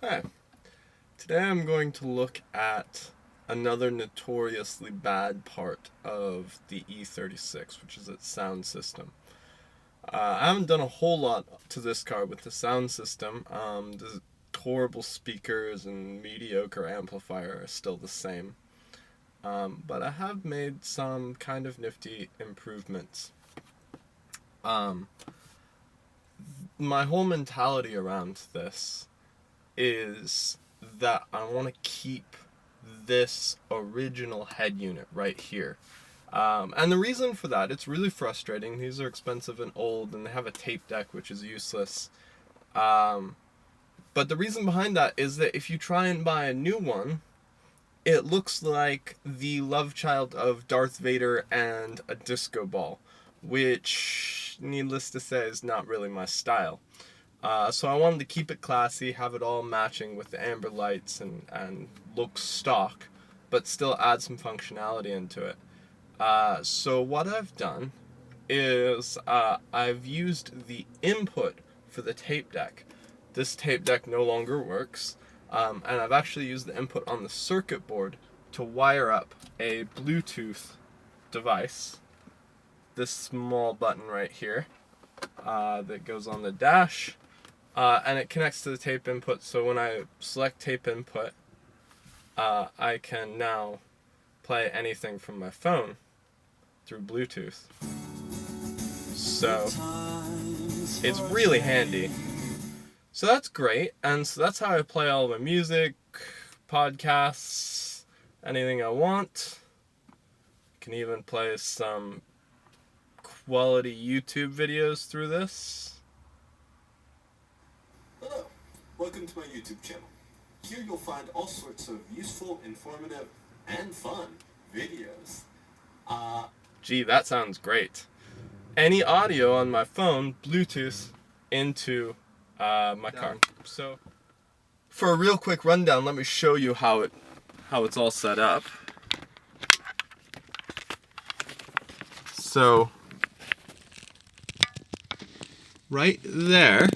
Hi, today I'm going to look at another notoriously bad part of the E36, which is its sound system. I haven't done a whole lot to this car with the sound system. The horrible speakers and mediocre amplifier are still the same. But I have made some kind of nifty improvements. Um, my whole mentality around this is that I want to keep this original head unit right here. And the reason for that, it's really frustrating. These are expensive and old, and they have a tape deck, which is useless. But the reason behind that is that if you try and buy a new one, it looks like the love child of Darth Vader and a disco ball, which, needless to say, is not really my style. So I wanted to keep it classy, have it all matching with the amber lights and look stock, but still add some functionality into it. So what I've done is I've used the input for the tape deck. This tape deck no longer works, and I've actually used the input on the circuit board to wire up a Bluetooth device, this small button right here that goes on the dash. And it connects to the tape input, so when I select tape input, I can now play anything from my phone through Bluetooth. So it's really handy. So that's great, and so that's how I play all my music, podcasts, anything I want. I can even play some quality YouTube videos through this. Hello, welcome to my YouTube channel. Here you'll find all sorts of useful, informative, and fun videos. Gee, that sounds great. Any audio on my phone, Bluetooth into my car. So, for a real quick rundown, let me show you how it's all set up. So, right there,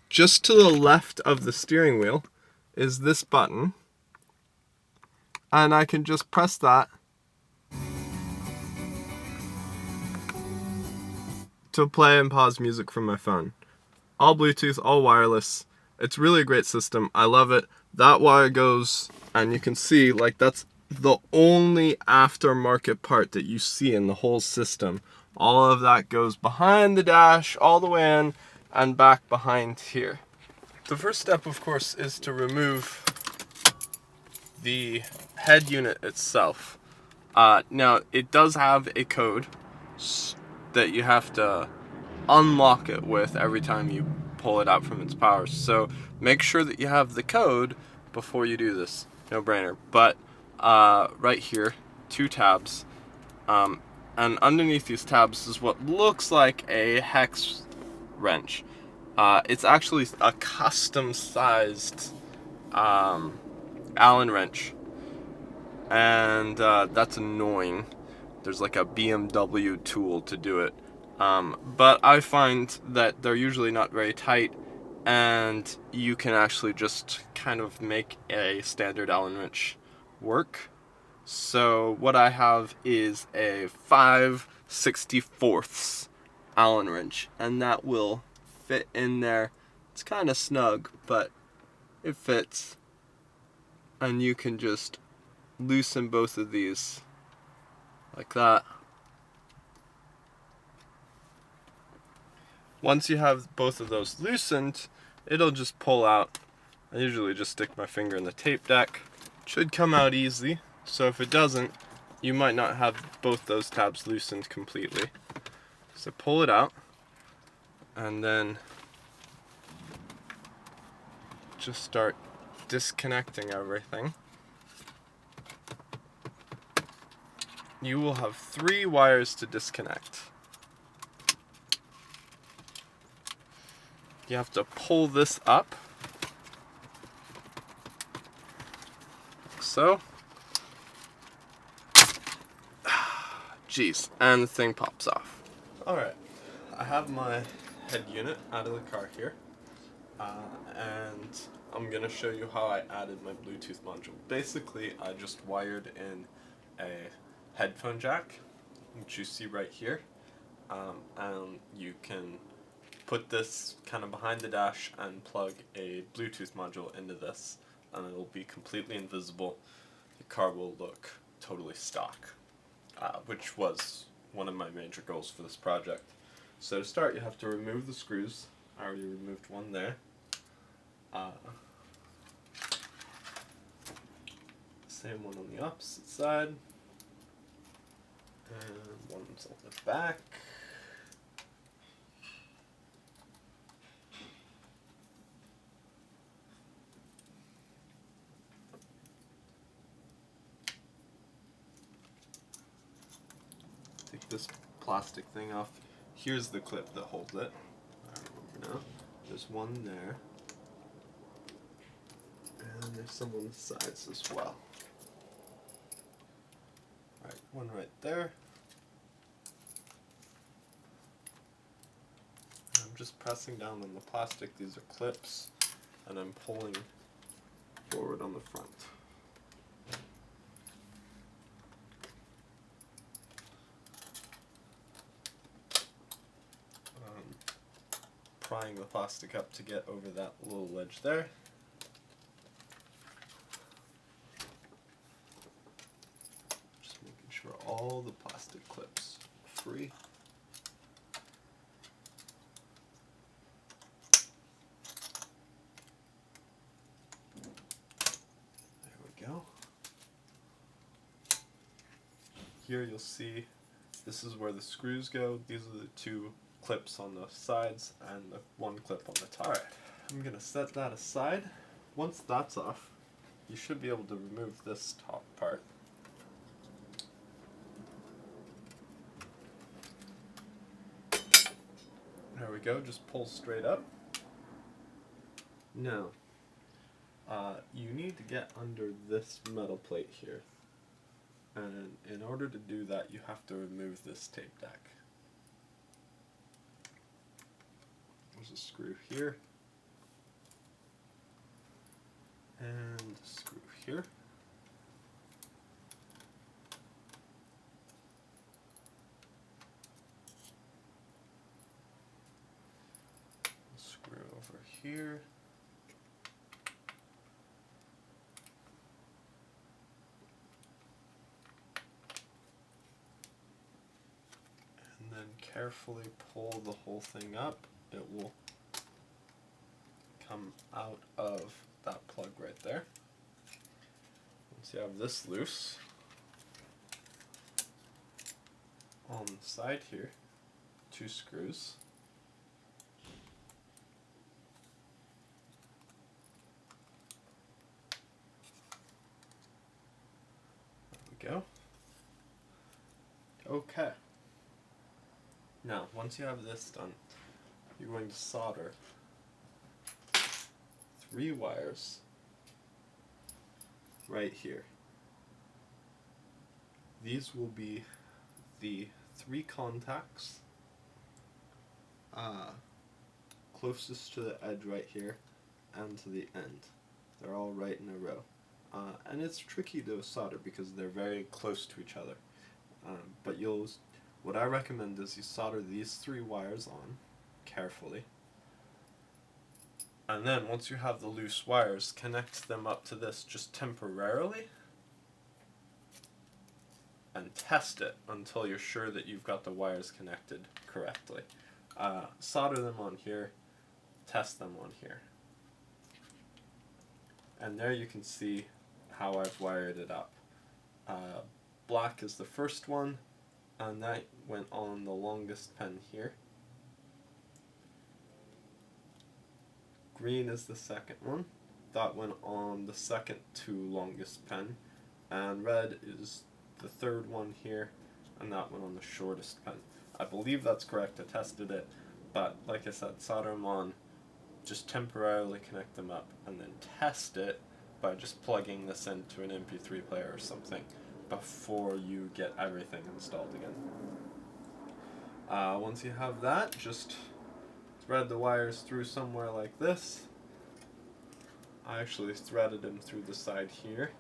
just to the left of the steering wheel, is this button, and I can just press that to play and pause music from my phone. All Bluetooth, all wireless. It's really a great system. I love it. That wire goes, and you can see, like, that's the only aftermarket part that you see in the whole system. All of that goes behind the dash, all the way in, and back behind here. The first step, of course, is to remove the head unit itself. Now, it does have a code that you have to unlock it with every time you pull it out from its power. So make sure that you have the code before you do this. No brainer. But right here, 2 tabs. And underneath these tabs is what looks like a hex wrench. It's actually a custom sized Allen wrench. And that's annoying. There's like a BMW tool to do it. But I find that they're usually not very tight, and you can actually just kind of make a standard Allen wrench work. So what I have is a 5/64 Allen wrench, and that will fit in there. It's kind of snug, but it fits. And you can just loosen both of these like that. Once you have both of those loosened, it'll just pull out. I usually just stick my finger in the tape deck. It should come out easy, so if it doesn't, you might not have both those tabs loosened completely. So pull it out, and then just start disconnecting everything. You will have 3 wires to disconnect. You have to pull this up, like so. Jeez, and the thing pops off. Alright, I have my head unit out of the car here, and and I'm gonna show you how I added my Bluetooth module. Basically, I just wired in a headphone jack, which you see right here, and you can put this kind of behind the dash and plug a Bluetooth module into this, and it'll be completely invisible. The car will look totally stock, which was one of my major goals for this project. So to start, you have to remove the screws. I already removed one there. Same one on the opposite side. And one's on the back. Take this plastic thing off. Here's the clip that holds it. I remember now. There's one there. And there's some on the sides as well. Right, one right there. I'm just pressing down on the plastic. These are clips, and I'm pulling forward on the front. Prying the plastic up to get over that little ledge there. Just making sure all the plastic clips are free. There we go. Here you'll see this is where the screws go. These are the two clips on the sides and the one clip on the top. Alright, I'm going to set that aside. Once that's off, you should be able to remove this top part. There we go, just pull straight up. Now, you need to get under this metal plate here. And in order to do that, you have to remove this tape deck. There's a screw here, and a screw here. A screw over here. And then carefully pull the whole thing up. It will come out of that plug right there. Once you have this loose, on the side here, two screws. There we go. Okay. Now, once you have this done, you're going to solder 3 wires right here. These will be the 3 contacts closest to the edge right here and to the end. They're all right in a row. And it's tricky to solder because they're very close to each other. But what I recommend is you solder these 3 wires on carefully. And then once you have the loose wires, connect them up to this just temporarily and test it until you're sure that you've got the wires connected correctly. Solder them on here, test them on here. And there you can see how I've wired it up. Black is the first one, and that went on the longest pen here. Green is the second one. That went on the second to longest pen. And red is the third one here, and that went on the shortest pen. I believe that's correct, I tested it, but like I said, solder them on, just temporarily connect them up, and then test it by just plugging this into an MP3 player or something before you get everything installed again. Once you have that, just thread the wires through somewhere like this, I actually threaded him through the side here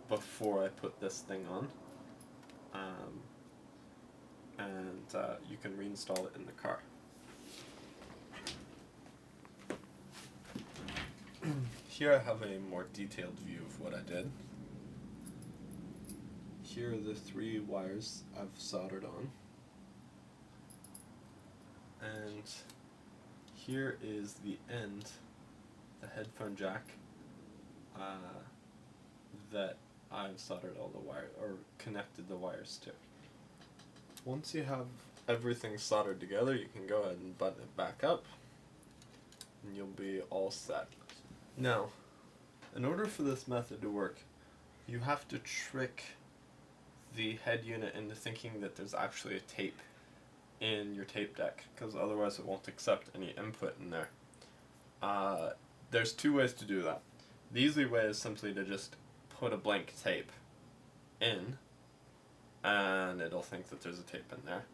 before I put this thing on. And you can reinstall it in the car. Here I have a more detailed view of what I did. Here are the 3 wires I've soldered on. And here is the end, the headphone jack, that I've soldered all the wire, or connected the wires to. Once you have everything soldered together, you can go ahead and button it back up, and you'll be all set. Now, in order for this method to work, you have to trick the head unit into thinking that there's actually a tape in your tape deck, because otherwise it won't accept any input in there. There's 2 ways to do that. The easy way is simply to just put a blank tape in, and it'll think that there's a tape in there.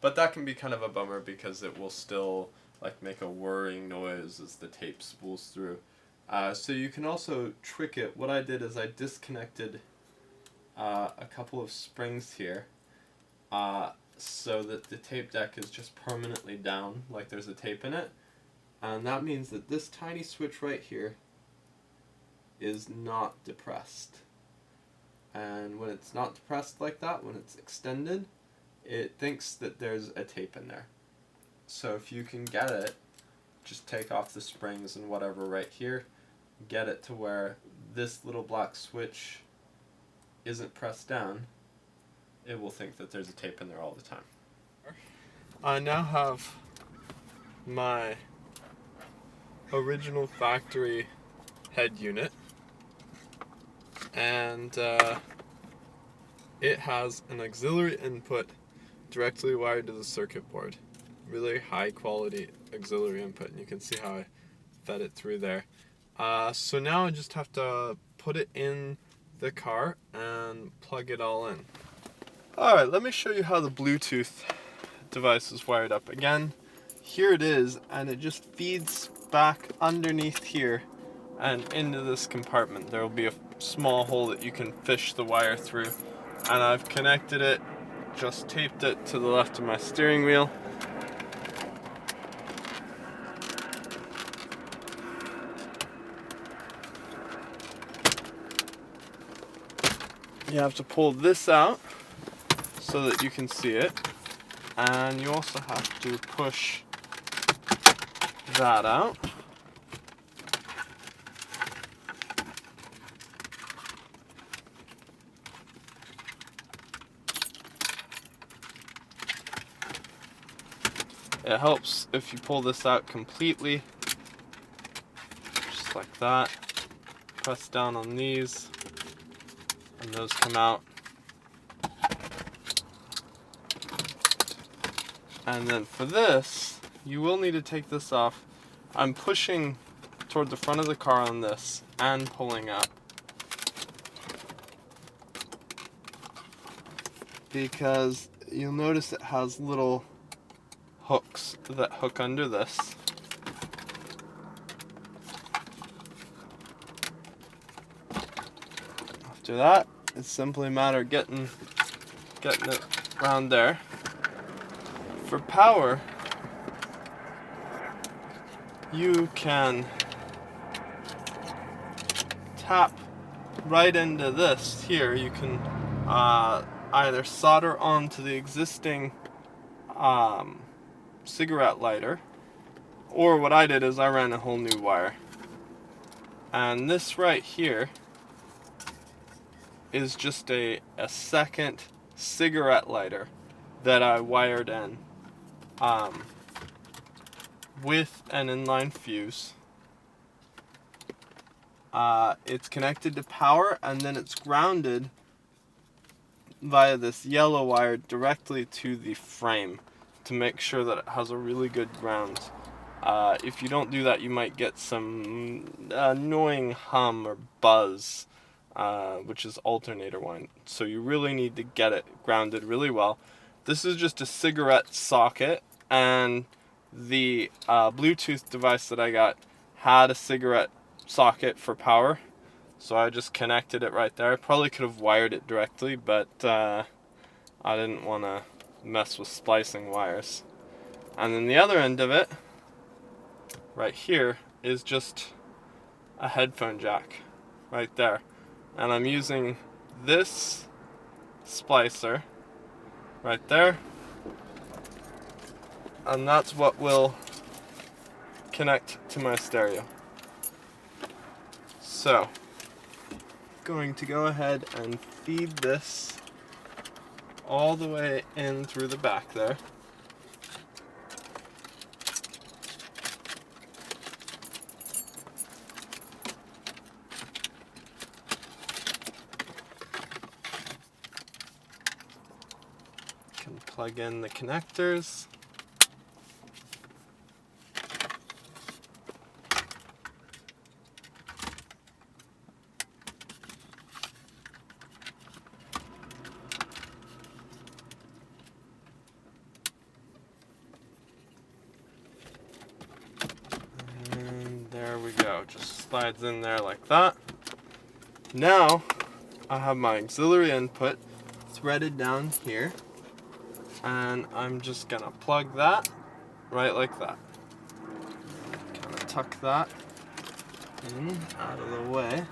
But that can be kind of a bummer because it will still like make a whirring noise as the tape spools through. So you can also trick it. What I did is I disconnected a couple of springs here so that the tape deck is just permanently down, like there's a tape in it. And that means that this tiny switch right here is not depressed. And when it's not depressed like that, when it's extended, it thinks that there's a tape in there. So if you can get it, just take off the springs and whatever right here, get it to where this little black switch isn't pressed down, it will think that there's a tape in there all the time. I now have my original factory head unit, and it has an auxiliary input directly wired to the circuit board. Really high quality auxiliary input, and you can see how I fed it through there. So now I just have to put it in the car and plug it all in. Alright, let me show you how the Bluetooth device is wired up. Again, here it is, and it just feeds back underneath here and into this compartment. There will be a small hole that you can fish the wire through, and I've connected it, just taped it to the left of my steering wheel. You have to pull this out so that you can see it, and you also have to push that out. It helps if you pull this out completely, just like that. Press down on these, and those come out. And then for this, you will need to take this off. I'm pushing toward the front of the car on this and pulling up, because you'll notice it has little hooks that hook under this. After that, it's simply a matter of getting it around there. For power, you can tap right into this here. You can either solder onto the existing cigarette lighter, or what I did is I ran a whole new wire. And this right here is just a second cigarette lighter that I wired in with an inline fuse. It's connected to power, and then it's grounded via this yellow wire directly to the frame to make sure that it has a really good ground. If you don't do that, you might get some annoying hum or buzz, which is alternator wind. So you really need to get it grounded really well. This is just a cigarette socket, and the Bluetooth device that I got had a cigarette socket for power, so I just connected it right there. I probably could have wired it directly, but I didn't want to mess with splicing wires. And then the other end of it, right here, is just a headphone jack right there. And I'm using this splicer right there, and that's what will connect to my stereo. So, going to go ahead and feed this all the way in through the back there. Can plug in the connectors. And there we go, just slides in there like that. Now I have my auxiliary input threaded down here, and I'm just gonna plug that right like that. Kind of tuck that in out of the way.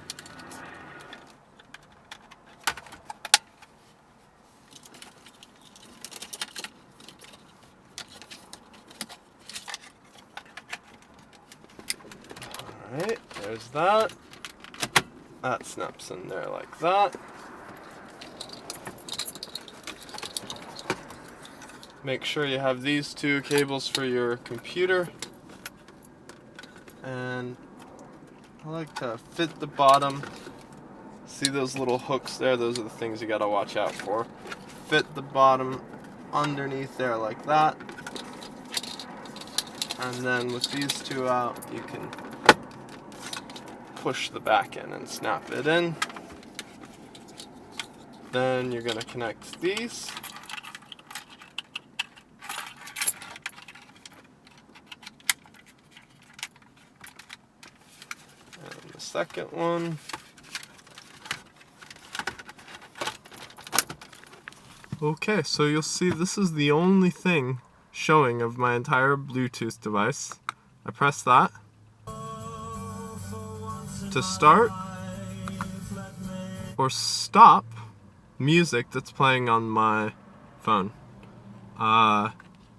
Alright, there's that. That snaps in there like that. Make sure you have these two cables for your computer. And I like to fit the bottom. See those little hooks there? Those are the things you gotta watch out for. Fit the bottom underneath there like that. And then with these two out, you can push the back in and snap it in. Then you're gonna connect these. And the second one. Okay, so you'll see this is the only thing showing of my entire Bluetooth device. I press that to start or stop music that's playing on my phone.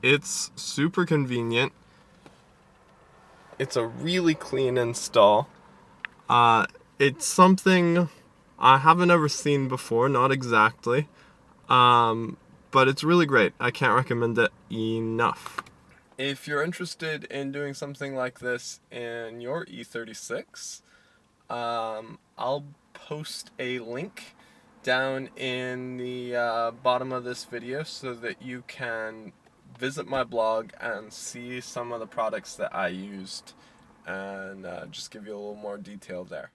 It's super convenient. It's a really clean install. It's something I haven't ever seen before, not exactly. But it's really great. I can't recommend it enough. If you're interested in doing something like this in your E36, I'll post a link down in the bottom of this video so that you can visit my blog and see some of the products that I used and just give you a little more detail there.